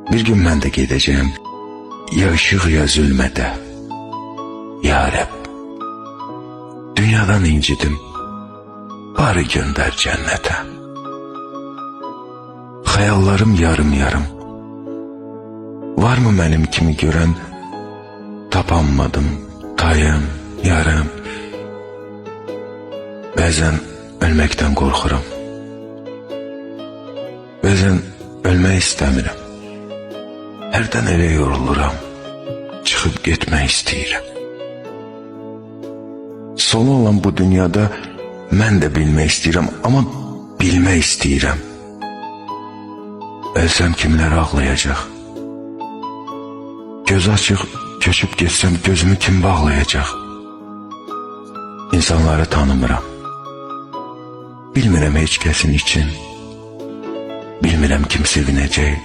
Bir gün mən də gedəcəyim, ya ışıq ya zülmədə. Ya Rəbb, dünyadan incidim, bari göndər cənnətə. Xəyallarım yarım-yarım, varmı mənim kimi görən, tapanmadım, tayım, yarım. Bəzən ölməkdən qorxuram, bəzən ölmək istəmirəm. Hərdən elə yoruluram, çıxıb getmək istəyirəm. Sonu olan bu dünyada mən də bilmək istəyirəm, amma bilmək istəyirəm. Ölsəm kimlər ağlayacaq? Göz açıq, köçüb getsəm gözümü kim bağlayacaq? İnsanları tanımıram. Bilmirəm heç kəsin için. Bilmirəm kim sevinəcək,